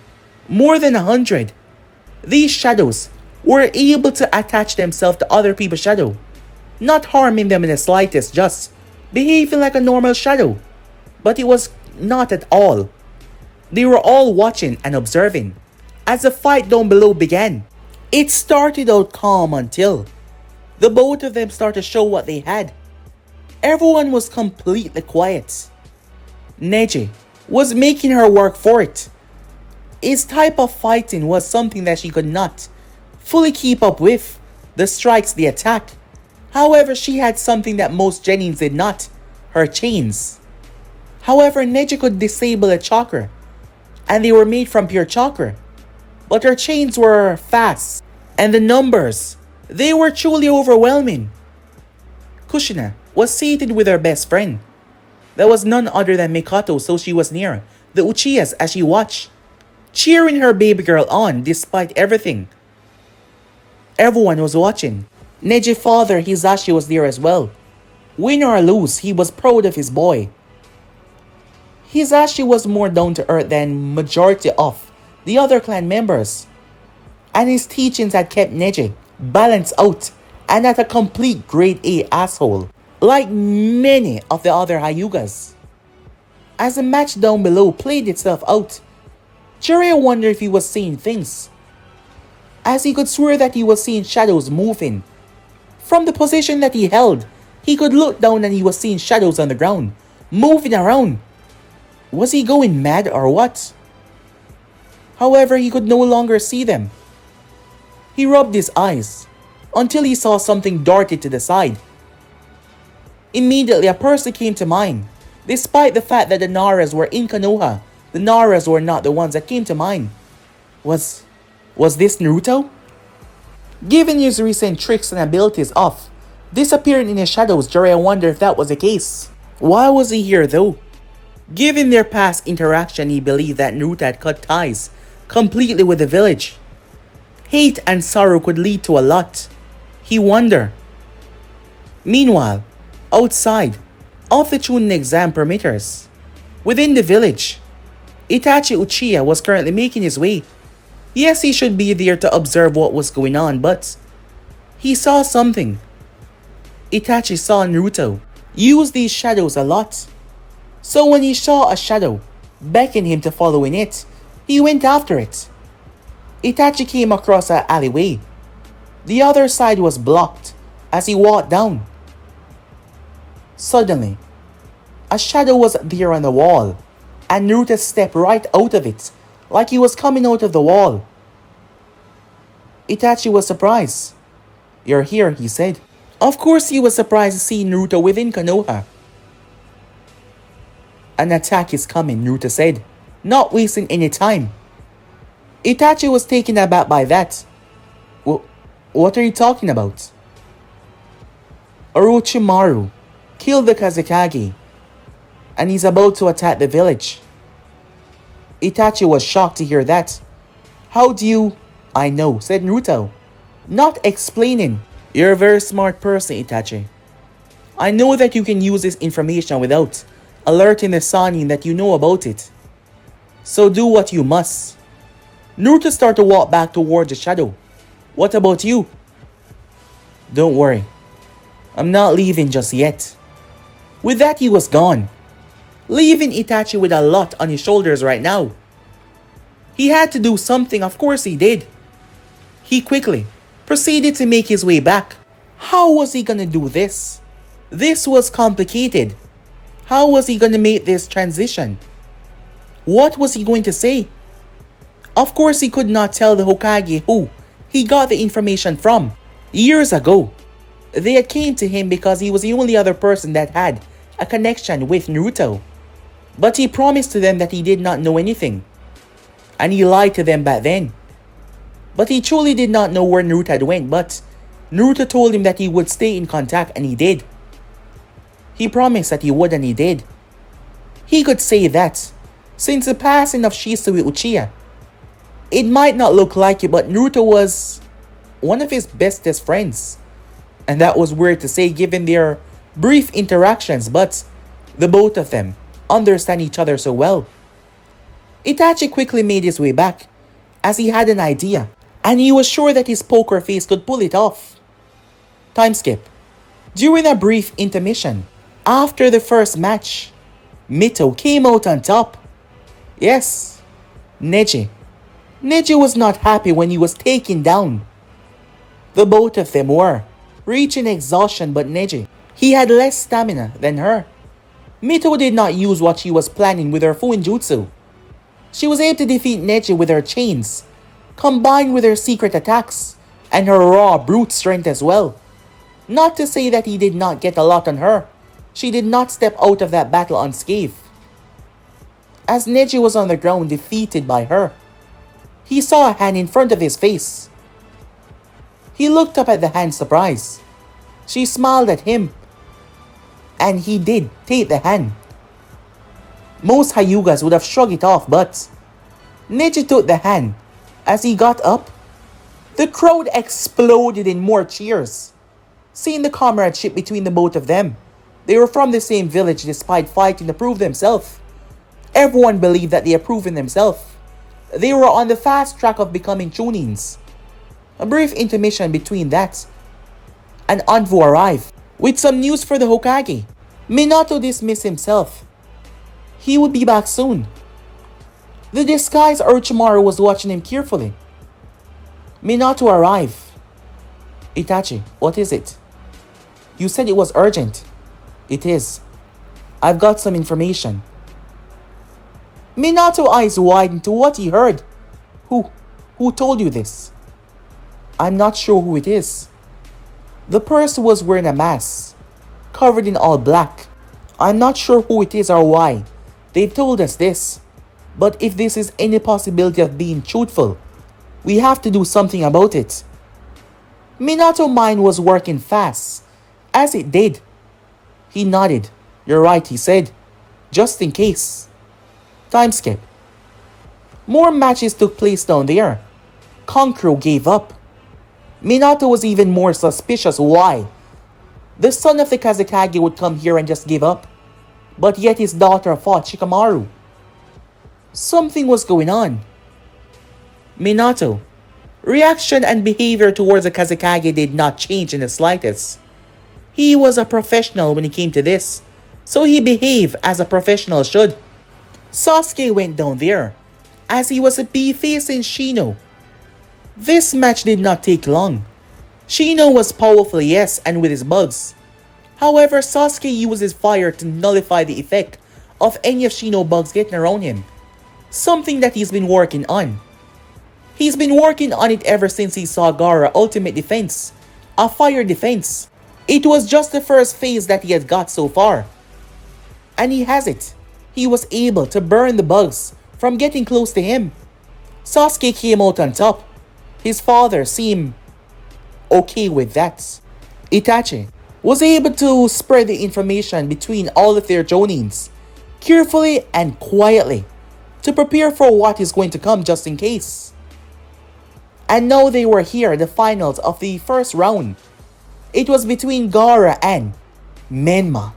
More than 100. These shadows were able to attach themselves to other people's shadow, not harming them in the slightest, just behaving like a normal shadow. But it was not at all. They were all watching and observing as the fight down below began. It started out calm until the both of them started to show what they had. Everyone was completely quiet. Neji was making her work for it. His type of fighting was something that she could not fully keep up with. The strikes, the attack. However, she had something that most Genins did not. her chains. However, Neji could disable a chakra, and they were made from pure chakra. But her chains were fast, and the numbers, they were truly overwhelming. Kushina was seated with her best friend. There was none other than Mikoto, so she was near the Uchihas as she watched, cheering her baby girl on despite everything. Everyone was watching. Neji's father Hisashi was there as well. Win or lose, he was proud of his boy. Hisashi was more down to earth than majority of the other clan members, and his teachings had kept Neji balanced out and not a complete grade A asshole like many of the other Hyugas. As the match down below played itself out, Jiraiya wondered if he was seeing things, as he could swear that he was seeing shadows moving. From the position that he held, he could look down and he was seeing shadows on the ground, moving around. Was he going mad or what? However, he could no longer see them. He rubbed his eyes until he saw something darted to the side. Immediately, a person came to mind. Despite the fact that the Naras were in Konoha, the Naras were not the ones that came to mind. Was this Naruto? Given his recent tricks and abilities of disappearing in the shadows, Jiraiya wondered if that was the case. Why was he here though? Given their past interaction, he believed that Naruto had cut ties completely with the village. Hate and sorrow could lead to a lot. He wondered. Meanwhile, outside of the Chunin exam perimeters, within the village, Itachi Uchiha was currently making his way. Yes, he should be there to observe what was going on, but he saw something. Itachi saw Naruto use these shadows a lot. So when he saw a shadow beckon him to follow in it, he went after it. Itachi came across an alleyway. The other side was blocked as he walked down. Suddenly, a shadow was there on the wall, and Naruto stepped right out of it, like he was coming out of the wall. Itachi was surprised. "You're here," he said. Of course he was surprised to see Naruto within Konoha. "An attack is coming," Naruto said, not wasting any time. Itachi was taken aback by that. What are you talking about?" "Orochimaru killed the Kazekage, and he's about to attack the village." Itachi was shocked to hear that. "How do you—" "I know," said Naruto, not explaining. "You're a very smart person, Itachi. I know that you can use this information without alerting the Sannin that you know about it. So do what you must." Naruto started to walk back towards the shadow. "What about you?" "Don't worry. I'm not leaving just yet." With that, he was gone, leaving Itachi with a lot on his shoulders right now. He had to do something, of course he did. He quickly proceeded to make his way back. How was he gonna do this? This was complicated. How was he gonna make this transition? What was he going to say? Of course he could not tell the Hokage who he got the information from. Years ago, they had came to him because he was the only other person that had a connection with Naruto. But he promised to them that he did not know anything. And he lied to them back then. But he truly did not know where Naruto had went, but Naruto told him that he would stay in contact, and he did. He promised that he would, and he did. He could say that, since the passing of Shisui Uchiha, it might not look like it, but Naruto was one of his bestest friends. And that was weird to say given their brief interactions, but the both of them understand each other so well. Itachi quickly made his way back, as he had an idea, and he was sure that his poker face could pull it off. Time skip. During a brief intermission, after the first match, Mito came out on top. Yes, Neji. Neji was not happy when he was taken down. The both of them were reaching exhaustion, but Neji, he had less stamina than her. Mito did not use what she was planning with her Fuinjutsu. She was able to defeat Neji with her chains, combined with her secret attacks, and her raw brute strength as well. Not to say that he did not get a lot on her. She did not step out of that battle unscathed. As Neji was on the ground defeated by her, he saw a hand in front of his face. He looked up at the hand surprised. She smiled at him, and he did take the hand. Most Hyugas would have shrugged it off, but Neji took the hand. As he got up, the crowd exploded in more cheers. Seeing the comradeship between the both of them, they were from the same village despite fighting to prove themselves. Everyone believed that they had proven themselves. They were on the fast track of becoming Chunins. A brief intermission between that, and Anvu arrived with some news for the Hokage. Minato dismissed himself. He would be back soon. The disguised Orochimaru was watching him carefully. Minato arrived. Itachi, what is it? You said it was urgent. It is. I've got some information. Minato's eyes widened to what he heard. Who told you this? I'm not sure who it is. The person was wearing a mask, covered in all black. I'm not sure who it is or why. They've told us this. But if this is any possibility of being truthful, we have to do something about it. Minato's mind was working fast, as it did. He nodded. You're right, he said. Just in case. Time skip. More matches took place down there. Kankuro gave up. Minato was even more suspicious why. The son of the Kazekage would come here and just give up. But yet his daughter fought Shikamaru. Something was going on. Minato. Reaction and behavior towards the Kazekage did not change in the slightest. He was a professional when it came to this, so he behaved as a professional should. Sasuke went down there, as he was to be facing Shino. This match did not take long. Shino was powerful, yes, and with his bugs. However, Sasuke used his fire to nullify the effect of any of Shino bugs getting around him. Something that he's been working on. He's been working on it ever since he saw Gaara Ultimate Defense, a fire defense. It was just the first phase that he had got so far. And he has it. He was able to burn the bugs from getting close to him. Sasuke came out on top. His father seemed okay with that. Itachi was able to spread the information between all of their Jonins, carefully and quietly, to prepare for what is going to come just in case. And now they were here, the finals of the first round. It was between Gaara and Menma.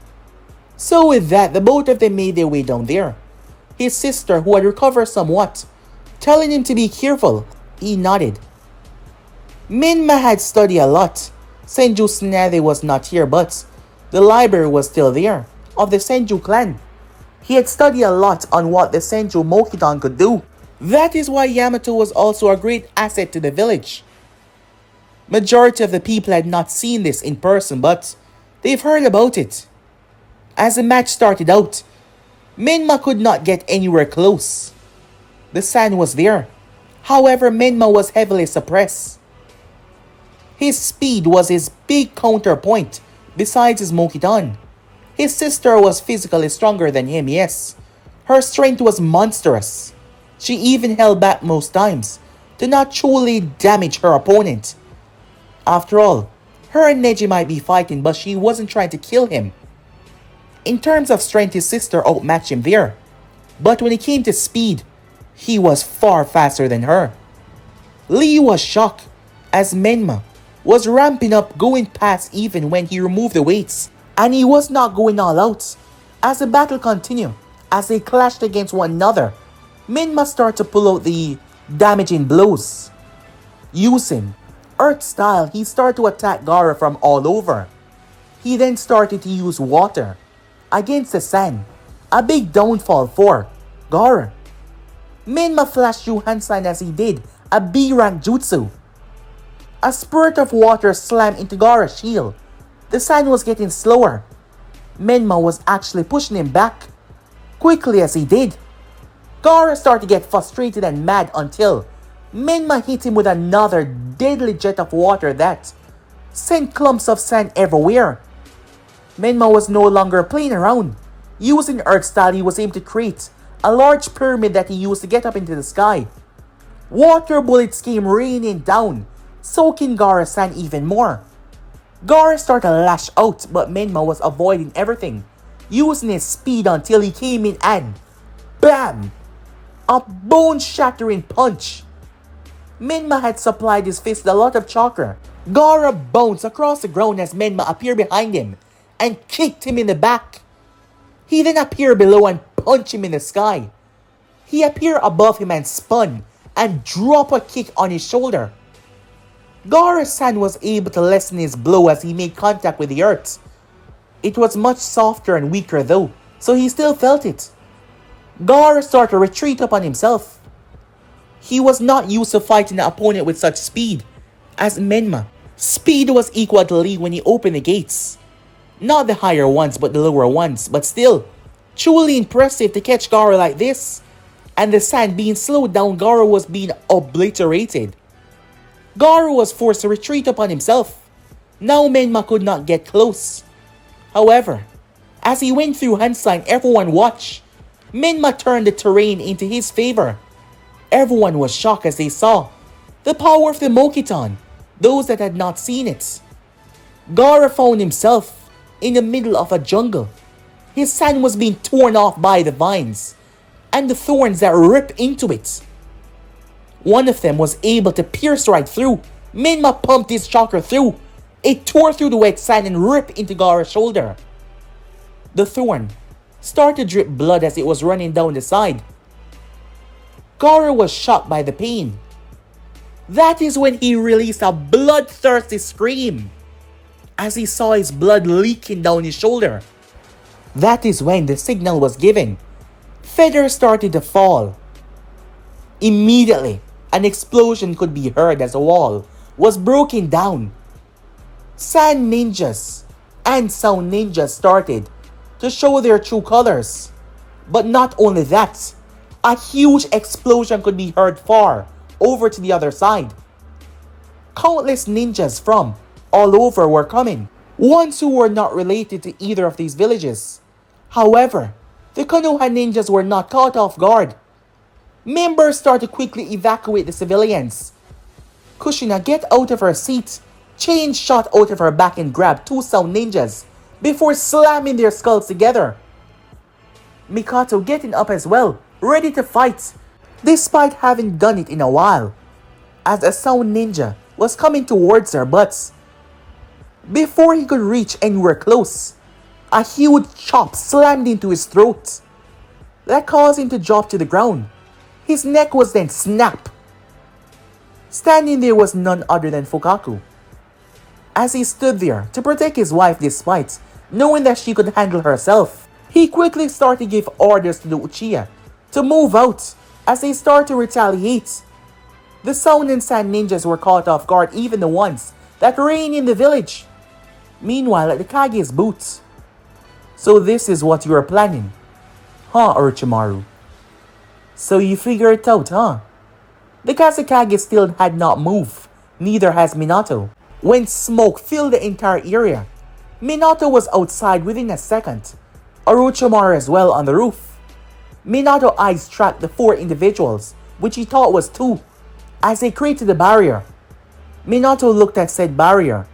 So with that, the both of them made their way down there. His sister, who had recovered somewhat, telling him to be careful, he nodded. Menma had studied a lot. Senju Tsunade was not here, but the library was still there, of the Senju clan. He had studied a lot on what the Senju Mokidan could do. That is why Yamato was also a great asset to the village. Majority of the people had not seen this in person, but they've heard about it. As the match started out, Menma could not get anywhere close. The sand was there. However, Menma was heavily suppressed. His speed was his big counterpoint besides his Mokidan. His sister was physically stronger than him, yes. Her strength was monstrous. She even held back most times to not truly damage her opponent. After all, her and Neji might be fighting, but she wasn't trying to kill him. In terms of strength, his sister outmatched him there. But when it came to speed, he was far faster than her. Lee was shocked as Menma was ramping up, going past even when he removed the weights. And he was not going all out. As the battle continued, as they clashed against one another, Menma started to pull out the damaging blows. Using Earth style, he started to attack Gaara from all over. He then started to use water against the sand, a big downfall for Gaara. Menma flashed Juhansan as he did a B-rank jutsu. A spurt of water slammed into Gaara's shield. The sand was getting slower. Menma was actually pushing him back. Quickly as he did, Gaara started to get frustrated and mad until Menma hit him with another deadly jet of water that sent clumps of sand everywhere. Menma was no longer playing around. Using Earth style, he was able to create a large pyramid that he used to get up into the sky. Water bullets came raining down, soaking Gaara-san even more. Gaara started to lash out, but Menma was avoiding everything, using his speed until he came in and BAM! A bone-shattering punch. Menma had supplied his fist with a lot of chakra. Gaara bounced across the ground as Menma appeared behind him and kicked him in the back. He then appeared below and punched him in the sky. He appeared above him and spun and dropped a kick on his shoulder. Gaara-san was able to lessen his blow as he made contact with the earth. It was much softer and weaker though, so he still felt it. Gaara started to retreat upon himself. He was not used to fighting an opponent with such speed as Menma. Speed was equal to Lee when he opened the gates. Not the higher ones but the lower ones, but still, truly impressive to catch Gaara like this. And the sand being slowed down, Gaara was being obliterated. Gaara was forced to retreat upon himself. Now Menma could not get close. However, as he went through Hansign, everyone watched. Menma turned the terrain into his favor. Everyone was shocked as they saw the power of the Mokiton, those that had not seen it. Gaara found himself in the middle of a jungle. His sand was being torn off by the vines and the thorns that ripped into it. One of them was able to pierce right through. Menma pumped his chakra through. It tore through the wet sand and ripped into Gaara's shoulder. The thorn started to drip blood as it was running down the side. Gaara was shocked by the pain. That is when he released a bloodthirsty scream as he saw his blood leaking down his shoulder. That is when the signal was given. Feathers started to fall. Immediately, an explosion could be heard as a wall was broken down. Sand ninjas and sound ninjas started to show their true colors. But not only that, a huge explosion could be heard far over to the other side. Countless ninjas from all over were coming, ones who were not related to either of these villages. However, the Konoha ninjas were not caught off guard. Members started to quickly evacuate the civilians. Kushina get out of her seat, chain shot out of her back and grabbed two sound ninjas before slamming their skulls together. Mikato getting up as well, ready to fight, despite having done it in a while, as a sound ninja was coming towards her, but before he could reach anywhere close, a huge chop slammed into his throat. That caused him to drop to the ground. His neck was then snapped. Standing there was none other than Fukaku. As he stood there to protect his wife despite knowing that she could handle herself, he quickly started to give orders to the Uchiha to move out as they started to retaliate. The Sound and Sand ninjas were caught off guard, even the ones that reigned in the village. Meanwhile, at the Kage's booth. So this is what you were planning, huh, Orochimaru? So you figure it out, huh? The Kazekage still had not moved, neither has Minato. When smoke filled the entire area, Minato was outside within a second. Orochimaru as well on the roof. Minato's eyes tracked the four individuals, which he thought was two, as they created the barrier. Minato looked at said barrier.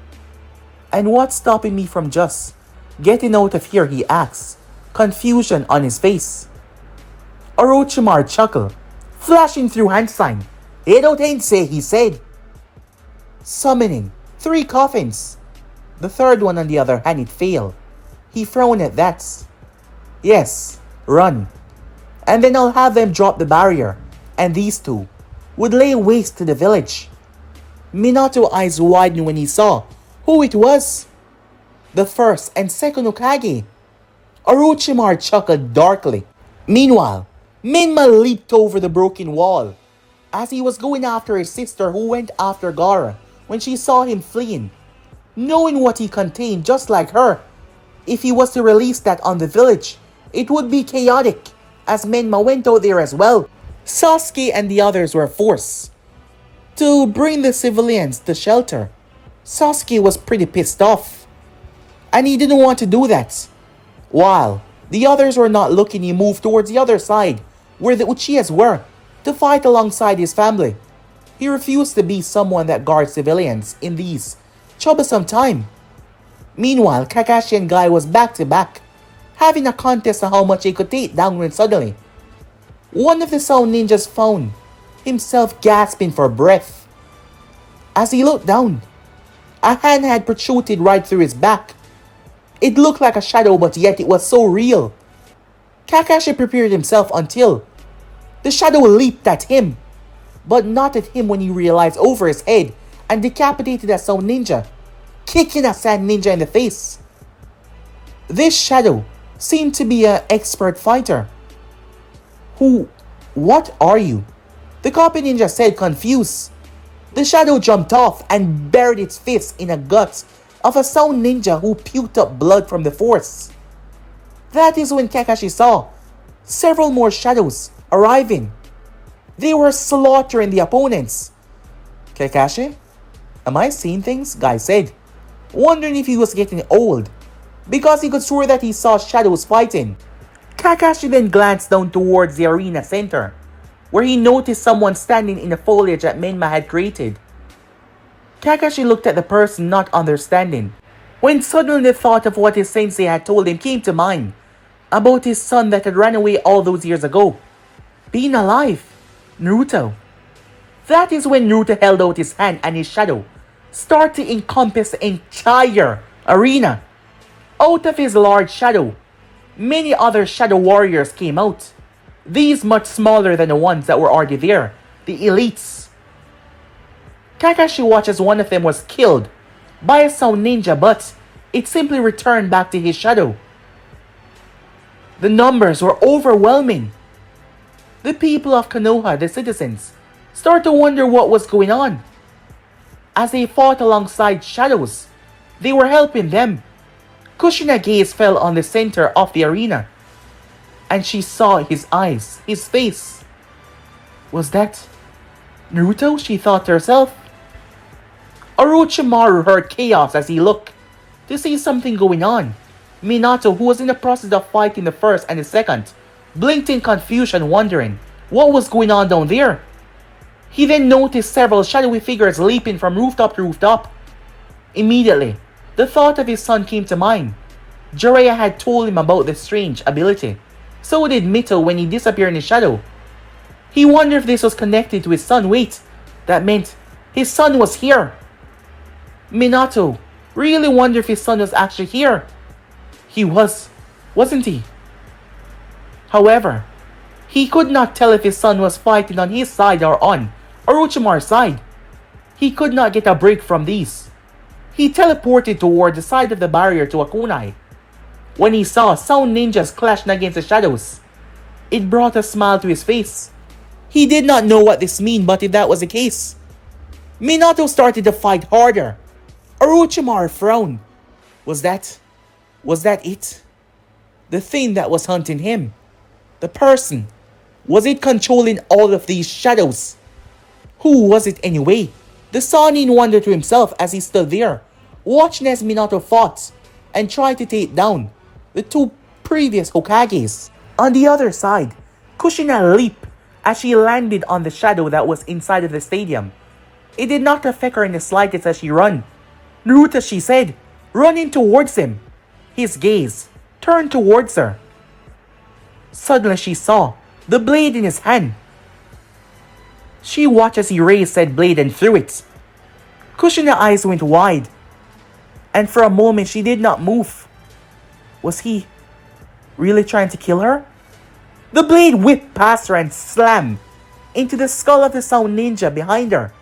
And what's stopping me from just getting out of here, he asked, confusion on his face. Orochimaru chuckled, flashing through hand sign. Edo Tensei, he said. Summoning 3 coffins. The third one on the other hand, it failed. He frowned at that. Yes, run. And then I'll have them drop the barrier, and these two would lay waste to the village. Minato's eyes widened when he saw who it was. The first and second Hokage. Orochimaru chuckled darkly. Meanwhile, Menma leaped over the broken wall as he was going after his sister, who went after Gaara when she saw him fleeing. Knowing what he contained, just like her, if he was to release that on the village, it would be chaotic, as Menma went out there as well. Sasuke and the others were forced to bring the civilians to shelter. Sasuke was pretty pissed off, and he didn't want to do that. While the others were not looking, he moved towards the other side, where the Uchihas were, to fight alongside his family. He refused to be someone that guards civilians in these troublesome time. Meanwhile, Kakashi and Guy was back to back, having a contest on how much he could take down when suddenly, one of the Sound Ninjas found himself gasping for breath. As he looked down, a hand had protruded right through his back. It looked like a shadow, but yet it was so real. Kakashi prepared himself until the shadow leaped at him, but not at him when he realized over his head and decapitated a Sound Ninja, kicking a Sand Ninja in the face. This shadow seemed to be an expert fighter. What are you? The copy ninja said, confused. The shadow jumped off and buried its fist in the guts of a Sound Ninja who puked up blood from the force. That is when Kakashi saw several more shadows arriving. They were slaughtering the opponents. Kakashi? Am I seeing things? Guy said, wondering if he was getting old, because he could swear that he saw shadows fighting. Kakashi then glanced down towards the arena center, where he noticed someone standing in the foliage that Menma had created. Kakashi looked at the person, not understanding, when suddenly the thought of what his sensei had told him came to mind, about his son that had ran away all those years ago. Being alive. Naruto. That is when Naruto held out his hand and his shadow started to encompass the entire arena. Out of his large shadow, many other shadow warriors came out. These much smaller than the ones that were already there, the elites. Kakashi watched as one of them was killed by a Sound Ninja, but it simply returned back to his shadow. The numbers were overwhelming. The people of Konoha, the citizens, started to wonder what was going on. As they fought alongside shadows, they were helping them. Kushina's gaze fell on the center of the arena, and she saw his eyes, his face. Was that Naruto? She thought to herself. Orochimaru heard chaos as he looked to see something going on. Minato, who was in the process of fighting the first and the second, blinked in confusion, wondering what was going on down there. He then noticed several shadowy figures leaping from rooftop to rooftop. Immediately, the thought of his son came to mind. Jiraiya had told him about this strange ability. So did Mito when he disappeared in his shadow. He wondered if this was connected to his son. Wait, that meant his son was here. Minato really wondered if his son was actually here. He was, wasn't he? However, he could not tell if his son was fighting on his side or on Orochimaru's side. He could not get a break from these. He teleported toward the side of the barrier to a kunai. When he saw Sound Ninjas clashing against the shadows, it brought a smile to his face. He did not know what this meant, but if that was the case, Minato started to fight harder. Orochimaru frowned. Was that it? The thing that was hunting him? The person? Was it controlling all of these shadows? Who was it anyway? The Sannin wondered to himself as he stood there, watching as Minato fought and tried to take down the two previous Hokages. On the other side, Kushina leaped as she landed on the shadow that was inside of the stadium. It did not affect her in the slightest as she ran. Naruto, she said, running towards him. His gaze turned towards her. Suddenly she saw the blade in his hand. She watched as he raised said blade and threw it. Kushina's eyes went wide, and for a moment she did not move. Was he really trying to kill her? The blade whipped past her and slammed into the skull of the Sound Ninja behind her,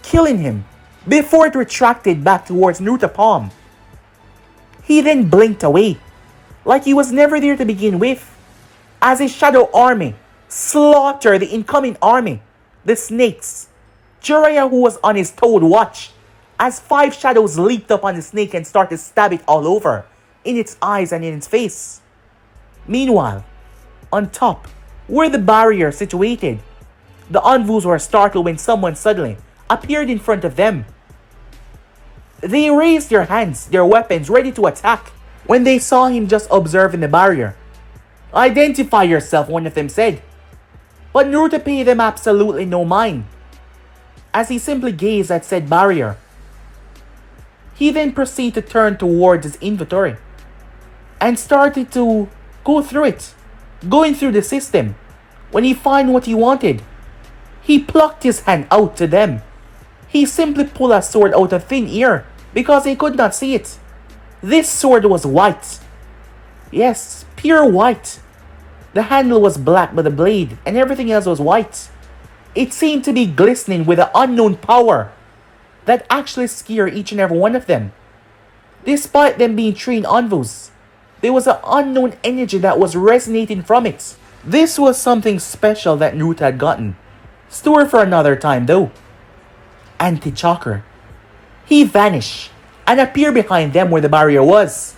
killing him before it retracted back towards Naruto's palm. He then blinked away, like he was never there to begin with, as his shadow army slaughtered the incoming army, the snakes. Jiraiya, who was on his toad, watched as 5 shadows leaped up on the snake and started to stab it all over, in its eyes and in its face. Meanwhile, on top, where the barrier situated, the Anvus were startled when someone suddenly appeared in front of them. They raised their hands, their weapons, ready to attack when they saw him just observing the barrier. "Identify yourself," one of them said. But Naruto paid them absolutely no mind, as he simply gazed at said barrier. He then proceeded to turn towards his inventory and started to go through it, going through the system. When he found what he wanted, he plucked his hand out to them. He simply pulled a sword out of thin air because he could not see it. This sword was white. Yes, pure white. The handle was black, but the blade and everything else was white. It seemed to be glistening with an unknown power that actually scared each and every one of them. Despite them being trained envoys, there was an unknown energy that was resonating from it. This was something special that Naruto had gotten. Story for another time though. Anti-chakra. He vanished and appeared behind them where the barrier was.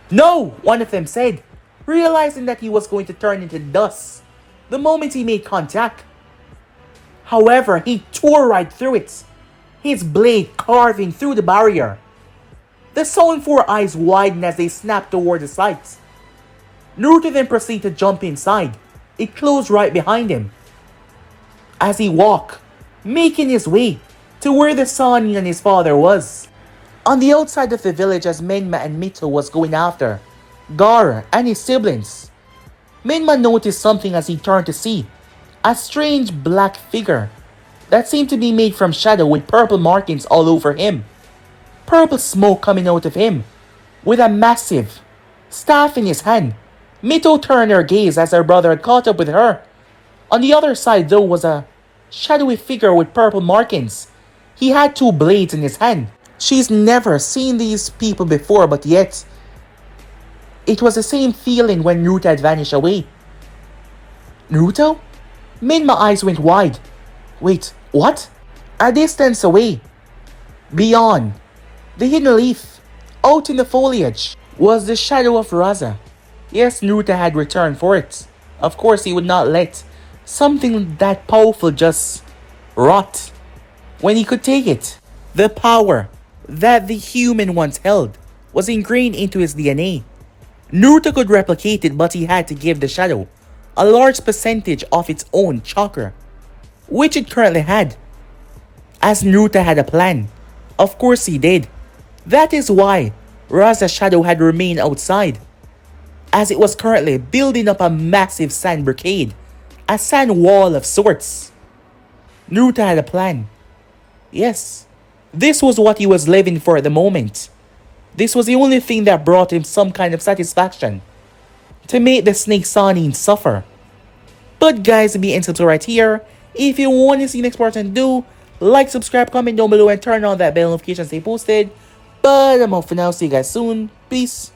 "No," one of them said, realizing that he was going to turn into dust the moment he made contact. However, he tore right through it, his blade carving through the barrier. The Sullen Four eyes widened as they snapped toward the sight. Naruto then proceeded to jump inside. It closed right behind him. As he walked, making his way to where the Sannin and his father was. On the outside of the village as Menma and Mito was going after Gaara and his siblings. Menma noticed something as he turned to see a strange black figure that seemed to be made from shadow with purple markings all over him. Purple smoke coming out of him with a massive staff in his hand. Mito turned her gaze as her brother had caught up with her. On the other side though was a shadowy figure with purple markings. He had two blades in his hand. She's never seen these people before, but yet it was the same feeling when Naruto had vanished away. Naruto? Menma's eyes went wide. Wait, what? A distance away, beyond the hidden leaf, out in the foliage, was the shadow of Raza. Yes, Naruto had returned for it. Of course, he would not let something that powerful just rot when he could take it. The power that the human once held was ingrained into his DNA. Naruto could replicate it, but he had to give the shadow a large percentage of its own chakra, which it currently had. As Naruto had a plan, of course he did. That is why Raza's shadow had remained outside, as it was currently building up a massive sand barricade, a sand wall of sorts. Naruto had a plan. Yes, this was what he was living for at the moment. This was the only thing that brought him some kind of satisfaction, to make the Snake Sannin suffer. But guys, be in subscribe right here. If you want to see the next part, do like, subscribe, comment down below, and turn on that bell notification to stay posted. But I'm off for now. See you guys soon. Peace.